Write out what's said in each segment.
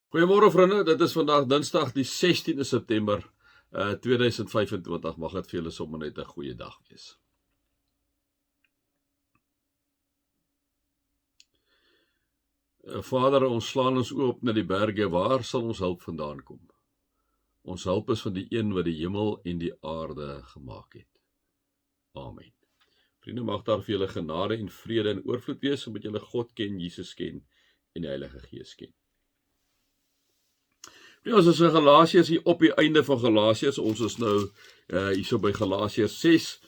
Goeiemôre vriende, dit is vandag Dinsdag die 16de September 2025. Mag dit vir julle sommer net 'n goeie dag wees. Vader, ons slaan ons oop na die berge, waar sal ons hulp vandaan kom? Ons hulp is van die een wat die hemel en die aarde gemaak het. Amen. Vriende, mag daar vir julle genade en vrede en oorvloed wees, omdat julle God ken, Jesus ken en die Heilige Gees ken. Ons is in Galasiërs hier op die einde van Galasiërs. Ons is nou hierso by Galasiërs 6.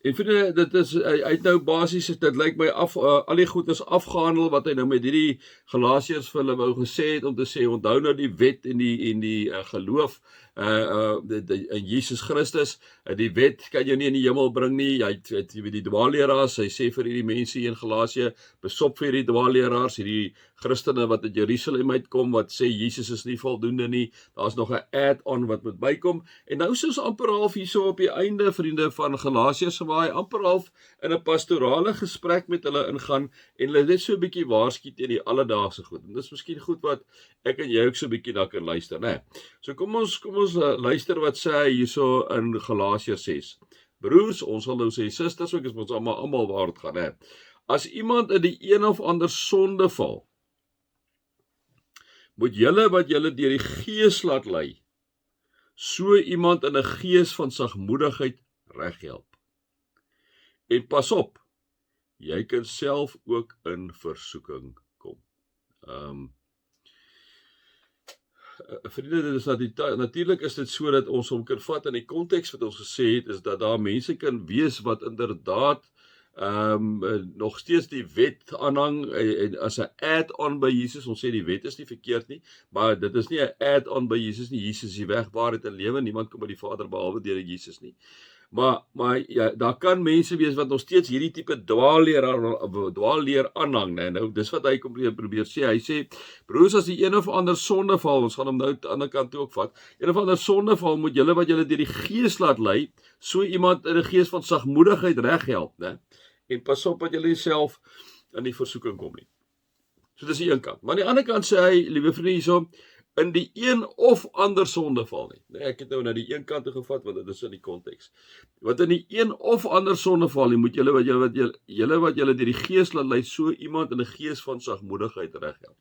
En vriende, dit is hy het nou basies, dit lyk my al die goed is afgehandel wat hy nou met hierdie Galasiërs vir hulle wou gesê het, om te sê onthou nou die wet en die geloof in Jesus Christus. Die wet kan jou nie in die hemel bring nie. Jy weet die dwaalleraars, hy sê vir hierdie mense hier in Galasië, besop vir hierdie dwaalleraars, hierdie Christene wat uit Jerusalem uitkom, wat sê Jesus is nie voldoende nie, daar's nog 'n add-on wat moet bykom. En nou is ons amper half hierso op die einde, vriende, van Galasiërs, waar hy amper half in 'n pastorale gesprek met hulle ingaan en hulle net so 'n bietjie waarsku teen die alledaagse goed. En dis miskien goed wat ek en jy ook so 'n bietjie na kan luister, né? So kom ons luister wat sê hy hierso in Galasiërs 6. Broers, ons sal nou sê susters, ook is ons almal waar dit gaan, né? As iemand in die een of ander sonde val, moet julle wat julle deur die Gees laat lei, so iemand in 'n gees van sagmoedigheid reghelp. En pas op, jy kan self ook in versoeking kom. Vriende, dit is natuurlik is dit so dat ons hom kan vat in die konteks wat ons gesê het, is dat daar mense kan wees wat inderdaad nog steeds die wet aanhang as 'n add-on by Jesus. Ons sê die wet is nie verkeerd nie, maar dit is nie 'n add-on by Jesus nie. Jesus is die weg, waarheid en lewe. Niemand kom by die Vader behalwe deur Jesus nie. Maar ja, daar kan mense wees wat nog steeds hierdie tipe dwaalleer aanhang, né? Nou dis wat hy kom probeer sê. Hy sê, broers, as die een of ander sonde val, ons gaan hom nou aan die ander kant toe ook vat. Een of ander sonde val, moet julle wat julle deur die Gees laat lei, so iemand in 'n gees van sagmoedigheid reghelp, né? En pas op dat julle self in die versoeking kom nie. So dis die een kant. Maar aan die ander kant sê hy, liewe vriende, hierso, in die een of ander sonde val nie. Nee, ek het nou na die een kant toe gevat, want dit is in die konteks. Wat in die een of ander sonde val nie, moet julle wat julle deur die Gees laat lei, so iemand in 'n gees van sagmoedigheid reghelp.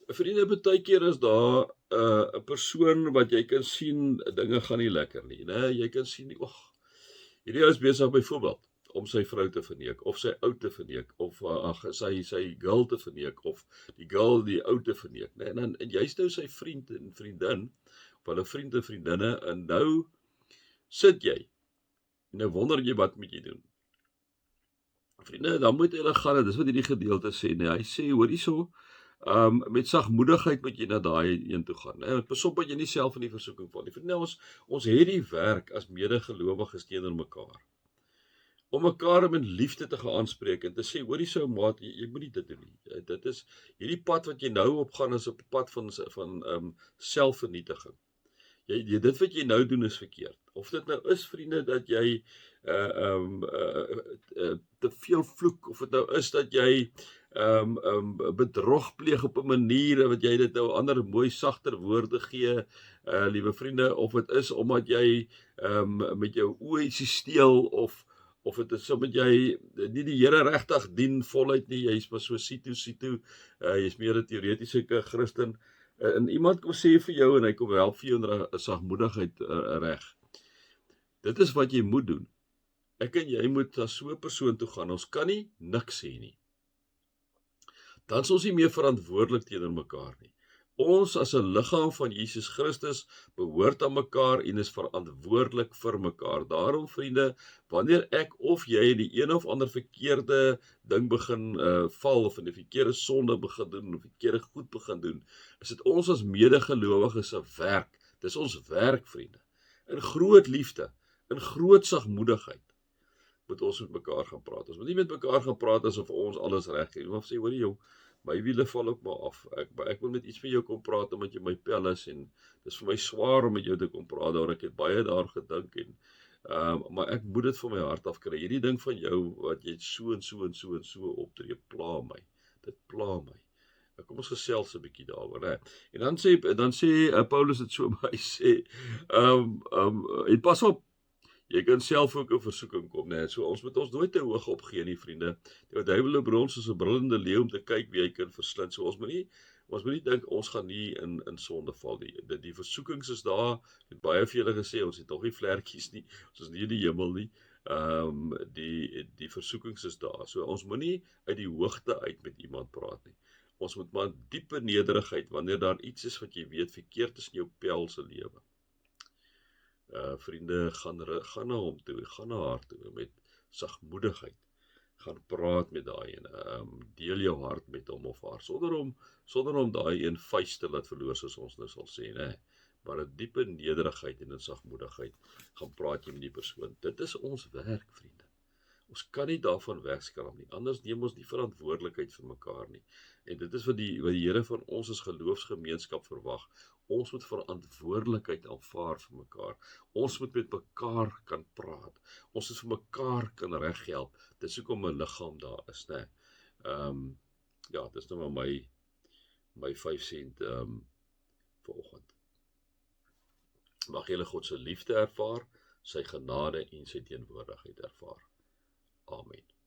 Vriende, baie keer is daar 'n persoon wat jy kan sien, dinge gaan nie lekker nie, né? Jy kan sien, hierdie ou is besig byvoorbeeld om sy vrou te verneek, of sy ou te verneek, of sy girl te verneek, of die girl die ou te verneek, né? En jy's nou sy vriend en vriendin, of hulle vriend en vriendinne, en nou sit jy, en nou wonder jy wat moet jy doen. Vriende, dan moet hulle gaan, dis wat hierdie gedeelte sê, né? Hy sê, hoor hierso, met sagmoedigheid moet jy na daai een toe gaan, né? Pas op dat jy nie self in die versoeking val nie. Vriende, ons het die werk as medegelowiges teenoor mekaar, om mekaar met liefde te gaan aanspreek en te sê, hoor hierso maat, jy moet nie dit doen nie. Dit is hierdie pad wat jy nou opgaan, is 'n pad van selfvernietiging. Dit wat jy nou doen is verkeerd. Of dit nou is, vriende, dat jy te veel vloek, of dit nou is dat jy bedrog pleeg op 'n manier wat jy dit nou ander mooi sagter woorde gee, liewe vriende, of dit is omdat jy met jou oë ietsie steel, of dit is omdat jy nie die Here regtig dien voluit nie, jy's maar so situ, jy's meer 'n teoretiese Christen, en iemand kom sê vir jou, en hy kom help vir jou in 'n sagmoedigheid reg. Dit is wat jy moet doen. Ek en jy moet na so 'n persoon toe gaan, ons kan nie niks sê nie. Dan is ons nie meer verantwoordelik teenoor mekaar nie. Ons as 'n liggaam van Jesus Christus behoort aan mekaar en is verantwoordelik vir mekaar. Daarom, vriende, wanneer ek of jy in die een of ander verkeerde ding begin val, of in die verkeerde sonde begin doen, of verkeerde goed begin doen, is dit ons as medegelowiges se werk. Dis ons werk, vriende. In groot liefde, in groot sagmoedigheid, moet ons met mekaar gaan praat. Ons moet nie met mekaar gaan praat asof ons alles reg het. Of sê, hoor jy, my wiele val ook maar af. Ek wil met iets met jou kom praat, omdat jy my pel is, en dis vir my swaar om met jou te kom praat, daar ek het baie daar gedink, en maar ek moet dit van my hart af kry. Hierdie ding van jou, wat jy so en so optree, pla my. Dit pla my. Kom ons gesels 'n bietjie daaroor, né? En dan sê Paulus dit so, maar hy sê, en pas op, jy kan self ook in versoeking kom, né? So ons moet ons nooit te hoog opgee nie, vriende. Die duiwel loop rond soos 'n brullende leeu om te kyk wie hy kan verslind. So ons moet nie dink ons gaan nie in sonde val nie. Die versoekings is daar. Ek het baie vir julle gesê, ons het nog nie vlekkies nie. Ons is nie in die hemel nie. Die versoekings is daar. So ons moenie uit die hoogte uit met iemand praat nie. Ons moet maar diepe nederigheid, wanneer daar iets is wat jy weet verkeerd is in jou pel se lewe. Vriende, gaan na hom toe, gaan na haar toe met sagmoedigheid. Gaan praat met daai een, deel jou hart met hom of haar, sonder om daai een vuis te laat verloor, soos ons nou sal sê, né? Maar 'n diepe nederigheid en 'n sagmoedigheid, gaan praat jy met die persoon. Dit is ons werk, vriende. Ons kan nie daarvan wegskram nie, anders neem ons die verantwoordelikheid vir mekaar nie. En dit is wat die Here van ons as geloofsgemeenskap verwag. Ons moet verantwoordelikheid aanvaar vir mekaar. Ons moet met mekaar kan praat. Ons moet vir mekaar kan reghelp. Dis hoekom 'n liggaam daar is, né? Ja, dis nou maar my 5 sent vanoggend. Mag julle God se liefde ervaar, sy genade en sy teenwoordigheid ervaar. Amen.